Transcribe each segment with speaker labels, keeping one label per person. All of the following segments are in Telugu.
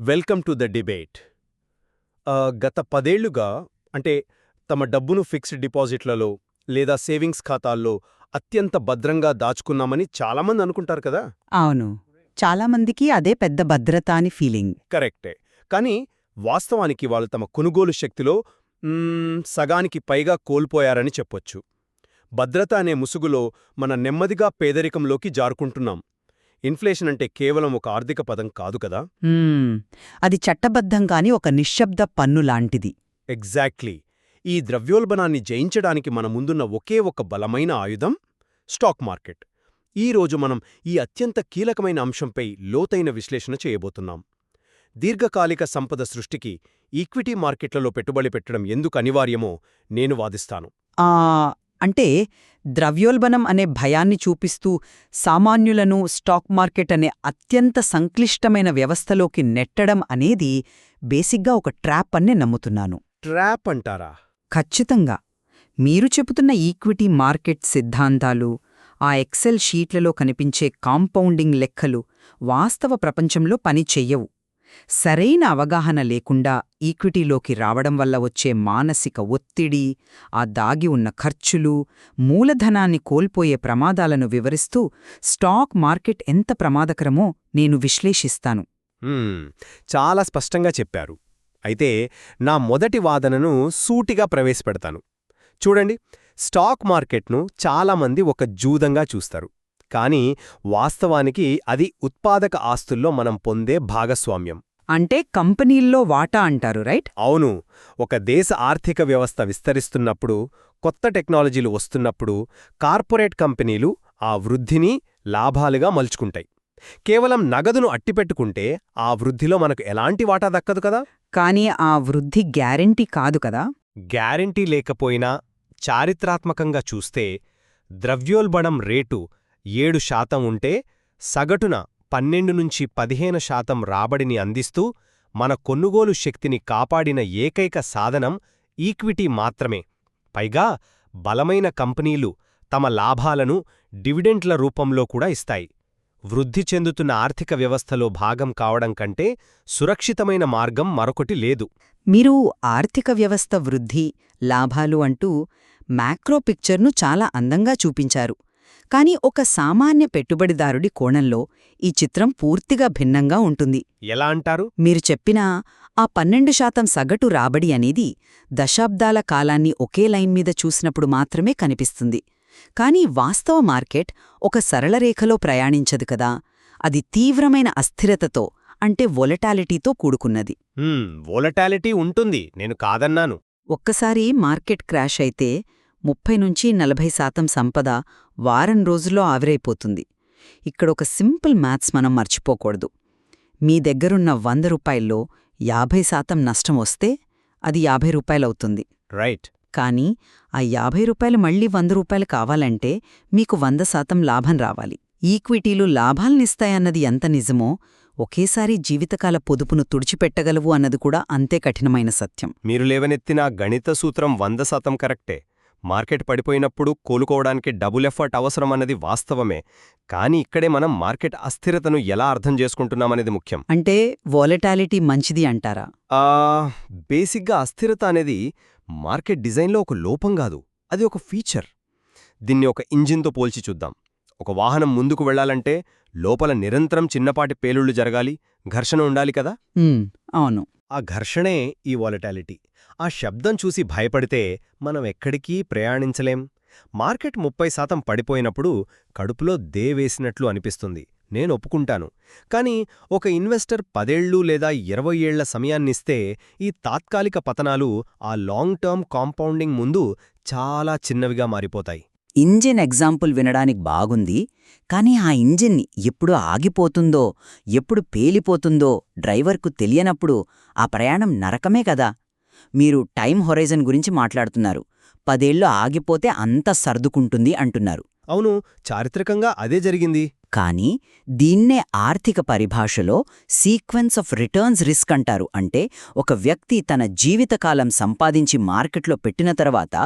Speaker 1: Welcome to the debate. గత 10 ఏళ్లుగా అంటే తమ డబ్బును ఫిక్స్డ్ డిపాజిట్లలో లేదా సేవింగ్స్ ఖాతాల్లో అత్యంత భద్రంగా దాచుకున్నామని చాలామంది అనుకుంటారు కదా.
Speaker 2: అవును. చాలామందికి అదే పెద్ద భద్రత అని ఫీలింగ్.
Speaker 1: కరెక్టే. కానీ వాస్తవానికి వాళ్ళు తమ కొనుగోలు శక్తిలో సగానికి పైగా కోల్పోయారని చెప్పొచ్చు. భద్రత అనే ముసుగులో మనం నెమ్మదిగా పేదరికంలోకి జారుకుంటున్నాం. ఇన్ఫ్లేషన్ అంటే కేవలం ఒక ఆర్థిక పదం కాదు కదా.
Speaker 2: అది చట్టబద్ధంగాని ఒక నిశ్శబ్ద పన్ను లాంటిది.
Speaker 1: ఎగ్జాక్ట్లీ. ఈ ద్రవ్యోల్బణాన్ని జయించడానికి మన ముందున్న ఒకే ఒక బలమైన ఆయుధం స్టాక్ మార్కెట్. ఈ రోజు మనం ఈ అత్యంత కీలకమైన అంశంపై లోతైన విశ్లేషణ చేయబోతున్నాం. దీర్ఘకాలిక సంపద సృష్టికి ఈక్విటీ మార్కెట్లలో పెట్టుబడి పెట్టడం ఎందుకు అనివార్యమో నేను వాదిస్తాను.
Speaker 2: అంటే ద్రవ్యోల్బణం అనే భయాన్ని చూపిస్తూ సామాన్యులను స్టాక్ మార్కెట్ అనే అత్యంత సంక్లిష్టమైన వ్యవస్థలోకి నెట్టడం అనేది బేసిగ్గా ఒక ట్రాప్ అని నమ్ముతున్నాను.
Speaker 1: ట్రాప్ అంటారా?
Speaker 2: ఖచ్చితంగా. మీరు చెబుతున్న ఈక్విటీ మార్కెట్ సిద్ధాంతాలు, ఆ ఎక్సెల్ షీట్లలో కనిపించే కాంపౌండింగ్ లెక్కలు వాస్తవ ప్రపంచంలో పని చెయ్యవు. సరైన అవగాహన లేకుండా ఈక్విటీలోకి రావడం వల్ల వచ్చే మానసిక ఒత్తిడి, ఆ దాగి ఉన్న ఖర్చులు, మూలధనాన్ని కోల్పోయే ప్రమాదాలను వివరిస్తూ స్టాక్ మార్కెట్ ఎంత ప్రమాదకరమో నేను విశ్లేషిస్తాను.
Speaker 1: చాలా స్పష్టంగా చెప్పారు. అయితే నా మొదటి వాదనను సూటిగా ప్రవేశపెడతాను. చూడండి, స్టాక్ మార్కెట్ను చాలామంది ఒక జూదంగా చూస్తారు. కానీ వాస్తవానికి అది ఉత్పాదక ఆస్తుల్లో మనం పొందే భాగస్వామ్యం.
Speaker 2: అంటే కంపెనీల్లో వాటా అంటారు, రైట్?
Speaker 1: అవును. ఒక దేశ ఆర్థిక వ్యవస్థ విస్తరిస్తున్నప్పుడు, కొత్త టెక్నాలజీలు వస్తున్నప్పుడు కార్పొరేట్ కంపెనీలు ఆ వృద్ధిని లాభాలుగా మలుచుకుంటాయి. కేవలం నగదును అట్టిపెట్టుకుంటే ఆ వృద్ధిలో మనకు ఎలాంటి వాటా దక్కదు కదా.
Speaker 2: కానీ ఆ వృద్ధి గ్యారెంటీ కాదు కదా.
Speaker 1: గ్యారెంటీ లేకపోయినా చారిత్రాత్మకంగా చూస్తే ద్రవ్యోల్బణం రేటు 7% ఉంటే సగటున 12-15% రాబడిని అందిస్తూ మన కొనుగోలు శక్తిని కాపాడిన ఏకైక సాధనం ఈక్విటీ మాత్రమే. పైగా బలమైన కంపెనీలు తమ లాభాలను డివిడెంట్ల రూపంలో కూడా ఇస్తాయి. వృద్ధి చెందుతున్న ఆర్థిక వ్యవస్థలో భాగం కావడం కంటే సురక్షితమైన మార్గం మరొకటి లేదు.
Speaker 2: మీరు ఆర్థిక వ్యవస్థ వృద్ధి, లాభాలు అంటూ మ్యాక్రో పిక్చర్ను చాలా అందంగా చూపించారు. కాని ఒక సామాన్య పెట్టుబడిదారుడి కోణంలో ఈ చిత్రం పూర్తిగా భిన్నంగా ఉంటుంది.
Speaker 1: ఎలా అంటారు?
Speaker 2: మీరు చెప్పిన ఆ 12% సగటు రాబడి అనేది దశాబ్దాల కాలాన్ని ఒకే లైన్ మీద చూసినప్పుడు మాత్రమే కనిపిస్తుంది. కానీ వాస్తవ మార్కెట్ ఒక సరళరేఖలో ప్రయాణించదు కదా. అది తీవ్రమైన అస్థిరతతో, అంటే వొలటాలిటీతో కూడుకున్నది.
Speaker 1: వొలటాలిటీ ఉంటుంది, నేను కాదన్నాను.
Speaker 2: ఒక్కసారి మార్కెట్ క్రాష్ అయితే 30-40% సంపద వారం రోజుల్లో ఆవిరైపోతుంది. ఇక్కడొక సింపుల్ మ్యాథ్స్ మనం మర్చిపోకూడదు. మీ దగ్గరున్న 100 రూపాయల్లో 50% నష్టం వస్తే అది 50 రూపాయలవుతుంది.
Speaker 1: రైట్.
Speaker 2: కానీ ఆ 50 రూపాయలు మళ్లీ 100 రూపాయలు కావాలంటే మీకు 100% లాభం రావాలి. ఈక్విటీలు లాభాల్నిస్తాయన్నది ఎంత నిజమో, ఒకేసారి జీవితకాల పొదుపును తుడిచిపెట్టగలవు అన్నది కూడా అంతే కఠినమైన సత్యం.
Speaker 1: మీరు లేవనెత్తిన గణిత సూత్రం 100% కరెక్టే. మార్కెట్ పడిపోయినప్పుడు కోలుకోవడానికి డబుల్ ఎఫర్ట్ అవసరమన్నది వాస్తవమే. కానీ ఇక్కడే మనం మార్కెట్ అస్థిరతను ఎలా అర్థం చేసుకుంటున్నామనేది ముఖ్యం.
Speaker 2: అంటే వోలటాలిటీ మంచిది అంటారా?
Speaker 1: బేసిక్గా అస్థిరత అనేది మార్కెట్ డిజైన్లో ఒక లోపం కాదు, అది ఒక ఫీచర్. దీన్ని ఒక ఇంజిన్తో పోల్చి చూద్దాం. ఒక వాహనం ముందుకు వెళ్లాలంటే లోపల నిరంతరం చిన్నపాటి పేలుళ్లు జరగాలి, ఘర్షణ ఉండాలి కదా.
Speaker 2: అవును.
Speaker 1: ఆ ఘర్షణే ఈ వాలటాలిటీ. ఆ శబ్దం చూసి భయపడితే మనం ఎక్కడికీ ప్రయాణించలేం. మార్కెట్ 30% పడిపోయినప్పుడు కడుపులో దేవేసినట్లు అనిపిస్తుంది, నేను ఒప్పుకుంటాను. కాని ఒక ఇన్వెస్టర్ 10 ఏళ్ళు లేదా 20 ఏళ్ల సమయాన్నిస్తే ఈ తాత్కాలిక పతనాలు ఆ లాంగ్ టర్మ్ కాంపౌండింగ్ ముందు చాలా చిన్నవిగా మారిపోతాయి.
Speaker 2: ఇంజిన్ ఎగ్జాంపుల్ వినడానికి బాగుంది. కానీ ఆ ఇంజిన్ ఎప్పుడు ఆగిపోతుందో, ఎప్పుడు పేలిపోతుందో డ్రైవర్కు తెలియనప్పుడు ఆ ప్రయాణం నరకమే కదా. మీరు టైం హొరైజన్ గురించి మాట్లాడుతున్నారు. 10 ఏళ్ళు ఆగిపోతే అంతా సర్దుకుంటుంది అంటున్నారు.
Speaker 1: అవును, చారిత్రకంగా అదే జరిగింది.
Speaker 2: కానీ దీన్నే ఆర్థిక పరిభాషలో సీక్వెన్స్ ఆఫ్ రిటర్న్స్ రిస్క్ అంటారు. అంటే ఒక వ్యక్తి తన జీవితకాలం సంపాదించి మార్కెట్లో పెట్టిన తర్వాత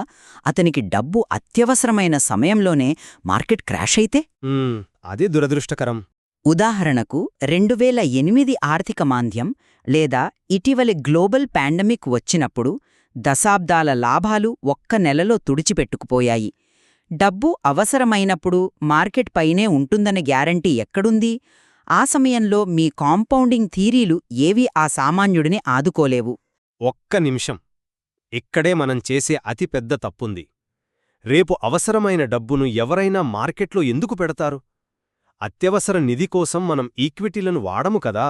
Speaker 2: అతనికి డబ్బు అత్యవసరమైన సమయంలోనే మార్కెట్ క్రాష్ అయితే
Speaker 1: అది దురదృష్టకరం.
Speaker 3: ఉదాహరణకు 2008 ఆర్థిక మాంద్యం లేదా ఇటీవలి గ్లోబల్ పాండమిక్ వచ్చినప్పుడు దశాబ్దాల లాభాలు ఒక్క నెలలో తుడిచిపెట్టుకుపోయాయి. డబ్బు అవసరమైనప్పుడు మార్కెట్ పైనే ఉంటుందనే గ్యారంటీ ఎక్కడుంది? ఆ సమయంలో మీ కాంపౌండింగ్ థీరీలు ఏవీ ఆ సామాన్యుడిని ఆదుకోలేవు.
Speaker 1: ఒక్క నిమిషం. ఇక్కడే మనం చేసే అతిపెద్ద తప్పుంది. రేపు అవసరమైన డబ్బును ఎవరైనా మార్కెట్లో ఎందుకు పెడతారు? అత్యవసర నిధి కోసం మనం ఈక్విటీలను వాడము కదా.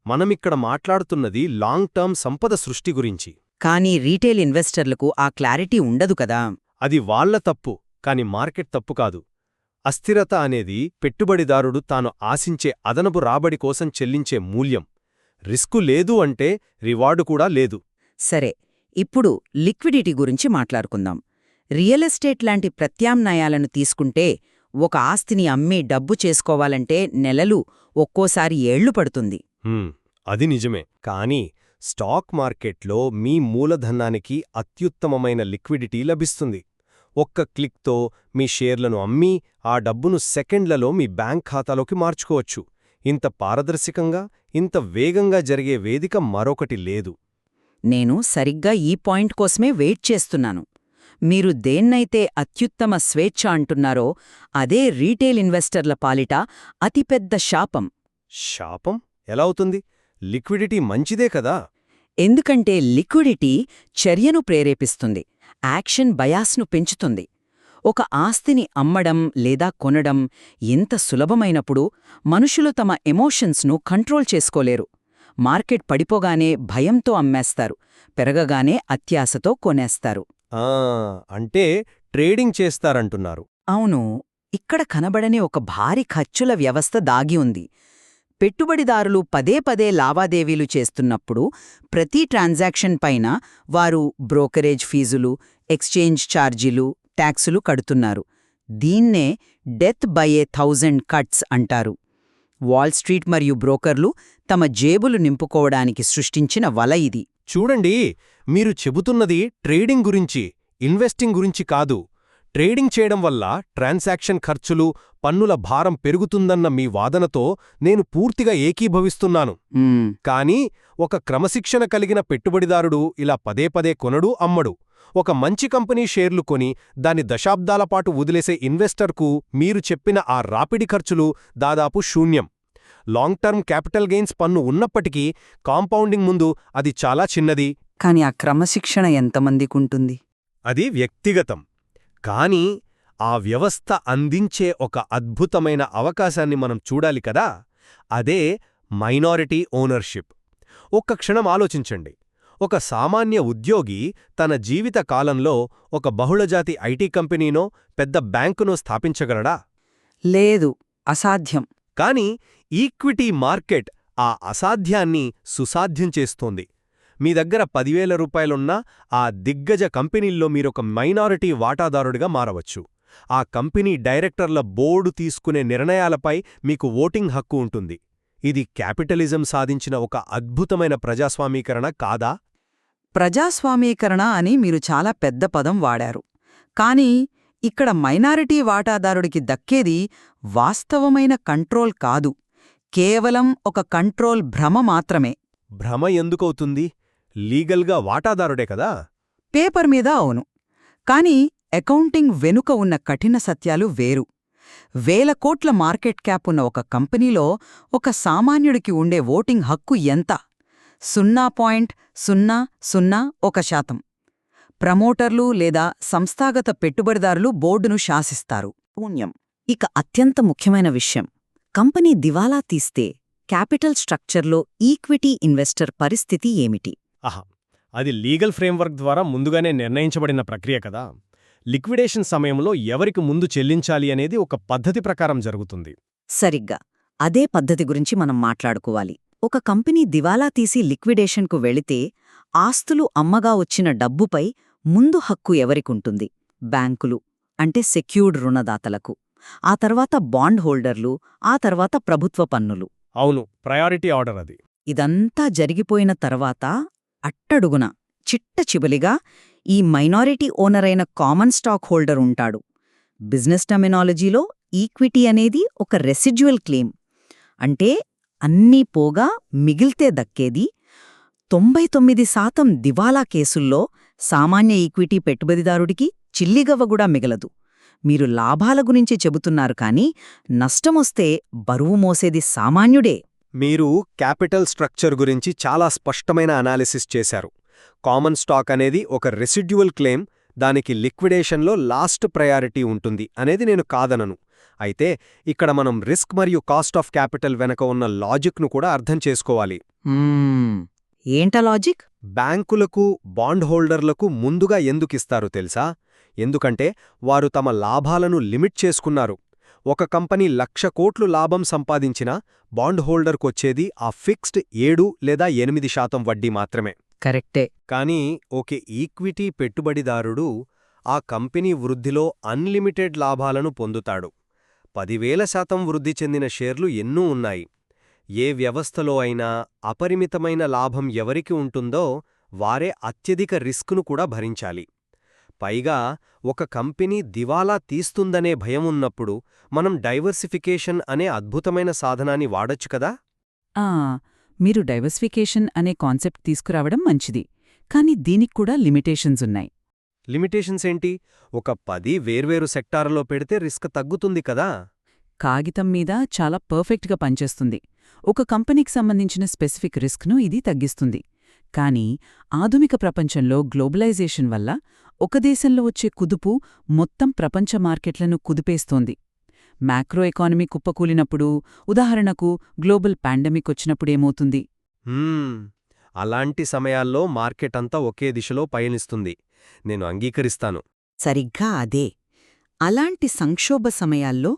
Speaker 1: మనమిక్కడ మాట్లాడుతున్నది లాంగ్ టర్మ్ సంపద సృష్టి గురించి.
Speaker 3: కానీ రీటైల్ ఇన్వెస్టర్లకు ఆ క్లారిటీ ఉండదు కదా.
Speaker 1: అది వాళ్ల తప్పు, కాని మార్కెట్ తప్పు కాదు. అస్థిరత అనేది పెట్టుబడిదారుడు తాను ఆశించే అదనపు రాబడి కోసం చెల్లించే మూల్యం. రిస్కు లేదు అంటే రివార్డు కూడా లేదు.
Speaker 3: సరే, ఇప్పుడు లిక్విడిటీ గురించి మాట్లాడుకుందాం. రియల్ ఎస్టేట్ లాంటి ప్రత్యామ్నాయాలను తీసుకుంటే ఒక ఆస్తిని అమ్మి డబ్బు చేసుకోవాలంటే నెలలు, ఒక్కోసారి ఏళ్లు పడుతుంది.
Speaker 1: అది నిజమే. కానీ స్టాక్ మార్కెట్లో మీ మూలధనానికి అత్యుత్తమమైన లిక్విడిటీ లభిస్తుంది. ఒక్క క్లిక్తో మీ షేర్లను అమ్మి ఆ డబ్బును సెకండ్లలో మీ బ్యాంక్ ఖాతాలోకి మార్చుకోవచ్చు. ఇంత పారదర్శకంగా, ఇంత వేగంగా జరిగే వేదిక మరొకటి లేదు.
Speaker 3: నేను సరిగ్గా ఈ పాయింట్ కోసమే వెయిట్ చేస్తున్నాను. మీరు దేన్నైతే అత్యుత్తమ స్వేచ్ఛ అంటున్నారో అదే రీటైల్ ఇన్వెస్టర్ల పాలిట అతిపెద్ద శాపం.
Speaker 1: శాపం ఎలా అవుతుంది? లిక్విడిటీ మంచిదే కదా.
Speaker 3: ఎందుకంటే లిక్విడిటీ చర్యను ప్రేరేపిస్తుంది, యాక్షన్ బయాస్ను పెంచుతుంది. ఒక ఆస్తిని అమ్మడం లేదా కొనడం ఎంత సులభమైనప్పుడు మనుషులు తమ ఎమోషన్స్ను కంట్రోల్ చేసుకోలేరు. మార్కెట్ పడిపోగానే భయంతో అమ్మేస్తారు, పెరగగానే అత్యాశతో కొనేస్తారు.
Speaker 1: అంటే ట్రేడింగ్ చేస్తారంటున్నారు.
Speaker 3: అవును, ఇక్కడ కనబడని ఒక భారీ ఖర్చుల వ్యవస్థ దాగి ఉంది. పెట్టుబడిదారులు పదే పదే లావాదేవీలు చేస్తున్నప్పుడు ప్రతి ట్రాన్సాక్షన్ పైన వారు బ్రోకరేజ్ ఫీజులు, ఎక్స్చేంజ్ ఛార్జీలు, ట్యాక్సులు కడుతున్నారు. దీన్నే డెత్ బై ఏ 1000 కట్స్ అంటారు. వాల్ స్ట్రీట్ మరియు బ్రోకర్లు తమ జేబులు నింపుకోవడానికి సృష్టించిన వల ఇది.
Speaker 1: చూడండి, మీరు చెబుతున్నది ట్రేడింగ్ గురించి, ఇన్వెస్టింగ్ గురించి కాదు. ట్రేడింగ్ చేయడం వల్ల ట్రాన్సాక్షన్ ఖర్చులు, పన్నుల భారం పెరుగుతుందన్న మీ వాదనతో నేను పూర్తిగా ఏకీభవిస్తున్నాను. కానీ ఒక క్రమశిక్షణ కలిగిన పెట్టుబడిదారుడు ఇలా పదే పదే కొనడు, అమ్మడు. ఒక మంచి కంపెనీ షేర్లు కొని దాని దశాబ్దాలపాటు వదిలేసే ఇన్వెస్టర్కు మీరు చెప్పిన ఆ రాపిడి ఖర్చులు దాదాపు శూన్యం. లాంగ్ టర్మ్ క్యాపిటల్ గెయిన్స్ పన్ను ఉన్నప్పటికీ కాంపౌండింగ్ ముందు అది చాలా చిన్నది.
Speaker 3: కాని ఆ క్రమశిక్షణ ఎంతమందికుంటుంది?
Speaker 1: అది వ్యక్తిగతం. కానీ ఆ వ్యవస్థ అందించే ఒక అద్భుతమైన అవకాశాన్ని మనం చూడాలి కదా. అదే మైనారిటీ ఓనర్షిప్. ఒక్క క్షణం ఆలోచించండి. ఒక సామాన్య ఉద్యోగి తన జీవిత కాలంలో ఒక బహుళజాతి ఐటీ కంపెనీనో పెద్ద బ్యాంకునో స్థాపించగలడా?
Speaker 3: లేదు, అసాధ్యం.
Speaker 1: కాని ఈక్విటీ మార్కెట్ ఆ అసాధ్యాన్ని సుసాధ్యం చేస్తోంది. మీ దగ్గర 10,000 రూపాయలున్నా ఆ దిగ్గజ కంపెనీల్లో మీరొక మైనారిటీ వాటాదారుడిగా మారవచ్చు. ఆ కంపెనీ డైరెక్టర్ల బోర్డు తీసుకునే నిర్ణయాలపై మీకు ఓటింగ్ హక్కు ఉంటుంది. ఇది క్యాపిటలిజం సాధించిన ఒక అద్భుతమైన ప్రజాస్వామీకరణ కాదా?
Speaker 3: ప్రజాస్వామీకరణ అని మీరు చాలా పెద్ద పదం వాడారు. కానీ ఇక్కడ మైనారిటీ వాటాదారుడికి దక్కేది వాస్తవమైన కంట్రోల్ కాదు, కేవలం ఒక కంట్రోల్ భ్రమ మాత్రమే.
Speaker 1: భ్రమ ఎందుకవుతుంది? లీగల్గా వాటాదారుడే కదా.
Speaker 3: పేపర్ మీద అవును, కాని అకౌంటింగ్ వెనుక ఉన్న కఠిన సత్యాలు వేరు. 1000 కోట్ల మార్కెట్ క్యాప్ ఉన్న ఒక కంపెనీలో ఒక సామాన్యుడికి ఉండే ఓటింగ్ హక్కు ఎంత? 0.001%. ప్రమోటర్లు లేదా సంస్థాగత పెట్టుబడిదారులు బోర్డును శాసిస్తారు. శూన్యం. ఇక అత్యంత ముఖ్యమైన విషయం, కంపెనీ దివాలా తీస్తే క్యాపిటల్ స్ట్రక్చర్లో ఈక్విటీ ఇన్వెస్టర్ పరిస్థితి ఏమిటి?
Speaker 1: అది లీగల్ ఫ్రేమ్వర్క్ ద్వారా ముందుగానే నిర్ణయించబడిన ప్రక్రియ కదా. లిక్విడేషన్ సమయంలో ఎవరికి ముందు చెల్లించాలి అనేది ఒక పద్ధతి ప్రకారం జరుగుతుంది.
Speaker 3: సరిగ్గా అదే పద్ధతి గురించి మనం మాట్లాడుకోవాలి. ఒక కంపెనీ దివాలా తీసి లిక్విడేషన్కు వెళితే ఆస్తులు అమ్మగా వచ్చిన డబ్బుపై ముందు హక్కు ఎవరికుంటుంది? బ్యాంకులు, అంటే సెక్యూర్డ్ రుణదాతలకు. ఆ తర్వాత బాండ్ హోల్డర్లు, ఆ తర్వాత ప్రభుత్వ పన్నులు.
Speaker 1: అవును, ప్రయారిటీ ఆర్డర్ అది.
Speaker 3: ఇదంతా జరిగిపోయిన తర్వాత అట్టడుగున చిట్ట చిబలిగా ఈ మైనారిటీ ఓనరైన కామన్ స్టాక్ హోల్డర్ ఉంటాడు. బిజినెస్ టర్మినాలజీలో ఈక్విటీ అనేది ఒక రెసిడ్యువల్ క్లెయిమ్, అంటే అన్నీ పోగా మిగిల్తే దక్కేది 99% దివాలా కేసుల్లో సామాన్య ఈక్విటీ పెట్టుబడిదారుడికి చిల్లిగవ్వగూడా మిగలదు. మీరు లాభాల గురించి చెబుతున్నారు కానీ నష్టమొస్తే బరువు మోసేది సామాన్యుడే.
Speaker 1: మీరు క్యాపిటల్ స్ట్రక్చర్ గురించి చాలా స్పష్టమైన అనాలిసిస్ చేశారు. కామన్ స్టాక్ అనేది ఒక రెసిడ్యువల్ క్లెయిమ్, దానికి లిక్విడేషన్లో లాస్ట్ ప్రయారిటీ ఉంటుంది అనేది నేను కాదనను. అయితే ఇక్కడ మనం రిస్క్ మరియు కాస్ట్ ఆఫ్ క్యాపిటల్ వెనక ఉన్న లాజిక్ను కూడా అర్థం చేసుకోవాలి.
Speaker 3: ఏంట లాజిక్?
Speaker 1: బ్యాంకులకు, బాండ్ హోల్డర్లకు ముందుగా ఎందుకిస్తారు తెలుసా? ఎందుకంటే వారు తమ లాభాలను లిమిట్ చేసుకున్నారు. ఒక కంపెనీ 1,00,000 కోట్లు లాభం సంపాదించినా బాండ్ హోల్డర్కొచ్చేది ఆ ఫిక్స్డ్ 7 లేదా 8% వడ్డీ మాత్రమే.
Speaker 3: కరెక్టే.
Speaker 1: కానీ ఒక ఈక్విటీ పెట్టుబడిదారుడు ఆ కంపెనీ వృద్ధిలో అన్లిమిటెడ్ లాభాలను పొందుతాడు. 10,000% వృద్ధి చెందిన షేర్లు ఎన్నో ఉన్నాయి. ఏ వ్యవస్థలో అయినా అపరిమితమైన లాభం ఎవరికి ఉంటుందో వారే అత్యధిక రిస్కును కూడా భరించాలి. పైగా ఒక కంపెనీ దివాలా తీస్తుందనే భయమున్నప్పుడు మనం డైవర్సిఫికేషన్ అనే అద్భుతమైన సాధనాన్ని వాడొచ్చు కదా.
Speaker 2: మీరు డైవర్సిఫికేషన్ అనే కాన్సెప్ట్ తీసుకురావడం మంచిది, కానీ దీనిక్కూడా లిమిటేషన్స్ ఉన్నాయి.
Speaker 1: లిమిటేషన్స్ ఏంటి? ఒక 10 వేర్వేరు సెక్టార్లలో పెడితే రిస్క్ తగ్గుతుంది కదా.
Speaker 2: కాగితం మీద చాలా పర్ఫెక్ట్గా పనిచేస్తుంది. ఒక కంపెనీకి సంబంధించిన స్పెసిఫిక్ రిస్క్ను ఇది తగ్గిస్తుంది. కానీ ఆధునిక ప్రపంచంలో గ్లోబలైజేషన్ వల్ల ఒక దేశంలో వచ్చే కుదుపు మొత్తం ప్రపంచ మార్కెట్లను కుదిపేస్తోంది. మ్యాక్రో ఎకానమీ కుప్పకూలినప్పుడు, ఉదాహరణకు గ్లోబల్ పాండమిక్ వచ్చినప్పుడేమవుతుంది?
Speaker 1: అలాంటి సమయాల్లో మార్కెట్ అంతా ఒకే దిశలో పయనిస్తుంది. నేను అంగీకరిస్తాను.
Speaker 3: సరిగ్గా అదే. అలాంటి సంక్షోభ సమయాల్లో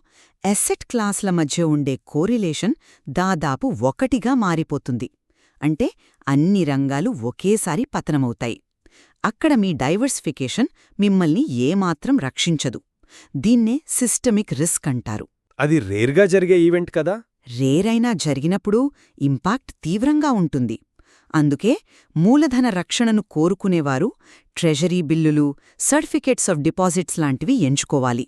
Speaker 3: అసెట్ క్లాస్ల మధ్య ఉండే కోరిలేషన్ దాదాపు 1గా మారిపోతుంది. అంటే అన్ని రంగాలు ఒకేసారి పతనమవుతాయి. అక్కడ మీ డైవర్సిఫికేషన్ మిమ్మల్ని ఏమాత్రం రక్షించదు. దీన్నే సిస్టమిక్ రిస్క్ అంటారు.
Speaker 1: అది రేర్గా జరిగే ఈవెంట్ కదా.
Speaker 3: రేరైనా జరిగినప్పుడు ఇంపాక్ట్ తీవ్రంగా ఉంటుంది. అందుకే మూలధన రక్షణను కోరుకునేవారు ట్రెజరీ బిల్లులు, సర్టిఫికేట్స్ ఆఫ్ డిపాజిట్స్ లాంటివి ఎంచుకోవాలి.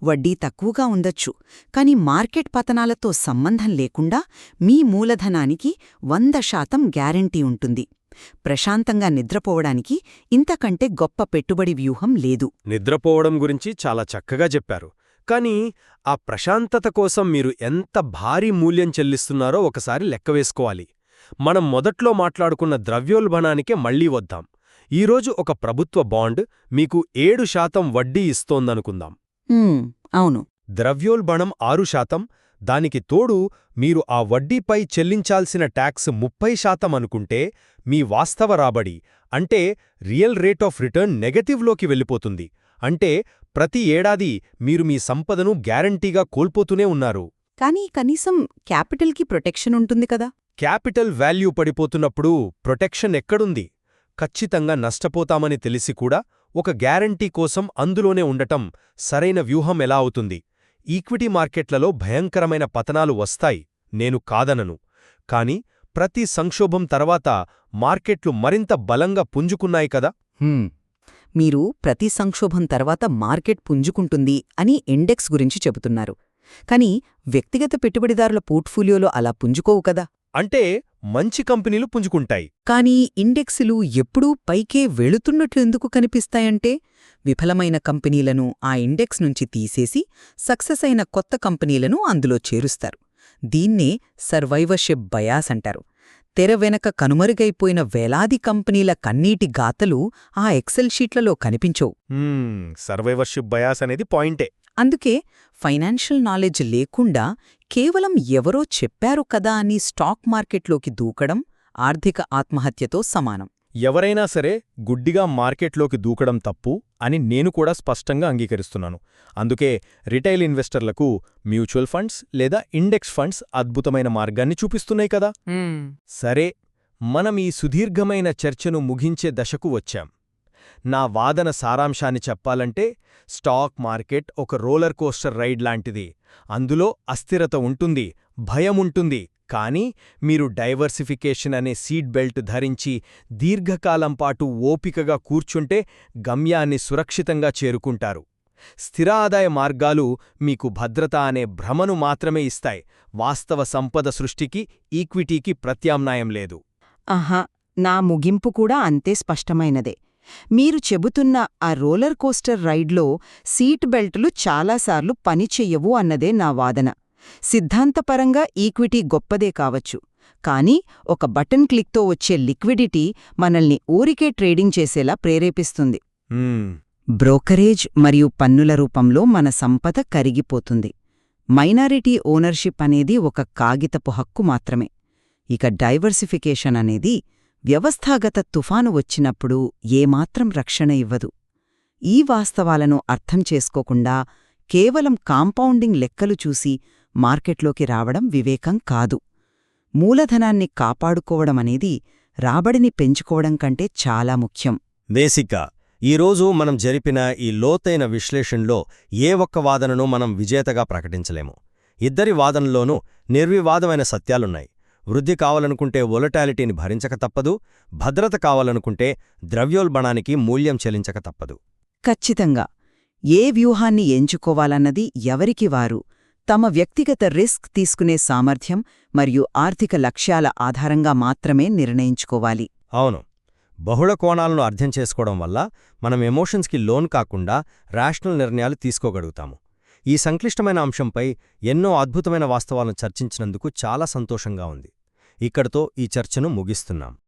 Speaker 3: వడ్డీ తక్కువగా ఉండొచ్చు, కానీ మార్కెట్ పతనాలతో సంబంధం లేకుండా మీ మూలధనానికి 100% గ్యారంటీ ఉంటుంది. ప్రశాంతంగా నిద్రపోవడానికి ఇంతకంటే గొప్ప పెట్టుబడి వ్యూహం లేదు.
Speaker 1: నిద్రపోవడం గురించి చాలా చక్కగా చెప్పారు. కానీ ఆ ప్రశాంతత కోసం మీరు ఎంత భారీ మూల్యం చెల్లిస్తున్నారో ఒకసారి లెక్కవేసుకోవాలి. మనం మొదట్లో మాట్లాడుకున్న ద్రవ్యోల్బణానికే మళ్లీ వద్దాం. ఈరోజు ఒక ప్రభుత్వ బాండ్ మీకు 7% వడ్డీ ఇస్తోందనుకుందాం.
Speaker 3: అవును.
Speaker 1: ద్రవ్యోల్బణం 6%, దానికి తోడు మీరు ఆ వడ్డీపై చెల్లించాల్సిన ట్యాక్స్ 30% అనుకుంటే మీ వాస్తవ రాబడి అంటే రియల్ రేట్ ఆఫ్ రిటర్న్ నెగటివ్లోకి వెళ్ళిపోతుంది. అంటే ప్రతి ఏడాది మీరు మీ సంపదను గ్యారంటీగా కోల్పోతూనే ఉన్నారు.
Speaker 3: కానీ కనీసం క్యాపిటల్కి ప్రొటెక్షన్ ఉంటుంది కదా.
Speaker 1: క్యాపిటల్ వాల్యూ పడిపోతున్నప్పుడు ప్రొటెక్షన్ ఎక్కడుంది? ఖచ్చితంగా నష్టపోతామని తెలిసి కూడా ఒక గ్యారంటీ కోసం అందులోనే ఉండటం సరైన వ్యూహం ఎలా అవుతుంది? ఈక్విటీ మార్కెట్లలో భయంకరమైన పతనాలు వస్తాయి, నేను కాదనను. కానీ ప్రతి సంక్షోభం తర్వాత మార్కెట్లు మరింత బలంగా పుంజుకున్నాయి కదా.
Speaker 3: మీరు ప్రతి సంక్షోభం తర్వాత మార్కెట్ పుంజుకుంటుంది అని ఇండెక్స్ గురించి చెబుతున్నారు. కానీ వ్యక్తిగత పెట్టుబడిదారుల పోర్ట్ఫోలియోలో అలా పుంజుకోవు కదా.
Speaker 1: అంటే మంచి కంపెనీలు పుంజుకుంటాయి.
Speaker 3: కానీ ఇండెక్సులు ఎప్పుడూ పైకే వెళుతున్నట్లు ఎందుకు కనిపిస్తాయంటే విఫలమైన కంపెనీలను ఆ ఇండెక్స్ నుంచి తీసేసి సక్సెస్ అయిన కొత్త కంపెనీలను అందులో చేరుస్తారు. దీన్నే సర్వైవర్షిప్ బయాస్ అంటారు. తెర వెనక కనుమరుగైపోయిన వేలాది కంపెనీల కన్నీటి గాథలు ఆ ఎక్సెల్ షీట్లలో కనిపించవు.
Speaker 1: సర్వైవర్షిప్ బయాస్ అనేది పాయింటే.
Speaker 3: అందుకే ఫైనాన్షియల్ నాలెడ్జ్ లేకుండా కేవలం ఎవరో చెప్పారు కదా అని స్టాక్ మార్కెట్లోకి దూకడం ఆర్థిక ఆత్మహత్యతో సమానం.
Speaker 1: ఎవరైనా సరే గుడ్డిగా మార్కెట్లోకి దూకడం తప్పు అని నేను కూడా స్పష్టంగా అంగీకరిస్తున్నాను. అందుకే రిటైల్ ఇన్వెస్టర్లకు మ్యూచువల్ ఫండ్స్ లేదా ఇండెక్స్ ఫండ్స్ అద్భుతమైన మార్గాన్ని చూపిస్తున్నాయి కదా. సరే, మనం ఈ సుదీర్ఘమైన చర్చను ముగించే దశకు వచ్చాం. నా వాదన సారాంశాన్ని చెప్పాలంటే స్టాక్ మార్కెట్ ఒక రోలర్ కోస్టర్ రైడ్ లాంటిది. అందులో అస్థిరత ఉంటుంది, భయముంటుంది. కానీ మీరు డైవర్సిఫికేషన్ అనే సీట్ బెల్ట్ ధరించి దీర్ఘకాలం పాటు ఓపికగా కూర్చుంటే గమ్యాన్ని సురక్షితంగా చేరుకుంటారు. స్థిర ఆదాయ మార్గాలు మీకు భద్రత అనే భ్రమను మాత్రమే ఇస్తాయి. వాస్తవ సంపద సృష్టికి ఈక్విటీకి ప్రత్యామ్నాయం లేదు.
Speaker 3: ఆహా, నా ముగింపు కూడా అంతే స్పష్టమైనదే. మీరు చెబుతున్న ఆ రోలర్ కోస్టర్ రైడ్లో సీట్ బెల్టులు చాలాసార్లు పనిచెయ్యవు అన్నదే నా వాదన. సిద్ధాంతపరంగా ఈక్విటీ గొప్పదే కావచ్చు, కానీ ఒక బటన్ క్లిక్తో వచ్చే లిక్విడిటీ మనల్ని ఊరికే ట్రేడింగ్ చేసేలా ప్రేరేపిస్తుంది. బ్రోకరేజ్ మరియు పన్నుల రూపంలో మన సంపద కరిగిపోతుంది. మైనారిటీ ఓనర్షిప్ అనేది ఒక కాగితపు హక్కు మాత్రమే. ఇక డైవర్సిఫికేషన్ అనేది వ్యవస్థాగత తుఫాను వచ్చినప్పుడు ఏమాత్రం రక్షణ ఇవ్వదు. ఈ వాస్తవాలను అర్థం చేసుకోకుండా కేవలం కాంపౌండింగ్ లెక్కలు చూసి మార్కెట్లోకి రావడం వివేకం కాదు. మూలధనాన్ని కాపాడుకోవడమనేది రాబడిని పెంచుకోవడం కంటే చాలా ముఖ్యం.
Speaker 1: బేసిక్గా ఈరోజు మనం జరిపిన ఈ లోతైన విశ్లేషణలో ఏ ఒక్క వాదనను మనం విజేతగా ప్రకటించలేము. ఇద్దరి వాదనలోనూ నిర్వివాదమైన సత్యాలున్నాయి. వృద్ధి కావాలనుకుంటే వొలటాలిటీని భరించక తప్పదు, భద్రత కావాలనుకుంటే ద్రవ్యోల్బణానికి మూల్యం చెల్లించక తప్పదు.
Speaker 3: ఖచ్చితంగా ఏ వ్యూహాన్ని ఎంచుకోవాలన్నది ఎవరికి వారు తమ వ్యక్తిగత రిస్క్ తీసుకునే సామర్థ్యం మరియు ఆర్థిక లక్ష్యాల ఆధారంగా మాత్రమే నిర్ణయించుకోవాలి.
Speaker 1: అవును, బహుళ కోణాలను అర్థం చేసుకోవడం వల్ల మనం ఎమోషన్స్కి లోన్ కాకుండా రేషనల్ నిర్ణయాలు తీసుకోగలుగుతాము. ఈ సంక్లిష్టమైన అంశంపై ఎన్నో అద్భుతమైన వాస్తవాలను చర్చించినందుకు చాలా సంతోషంగా ఉంది. ఇక్కడితో ఈ చర్చను ముగిస్తున్నాం.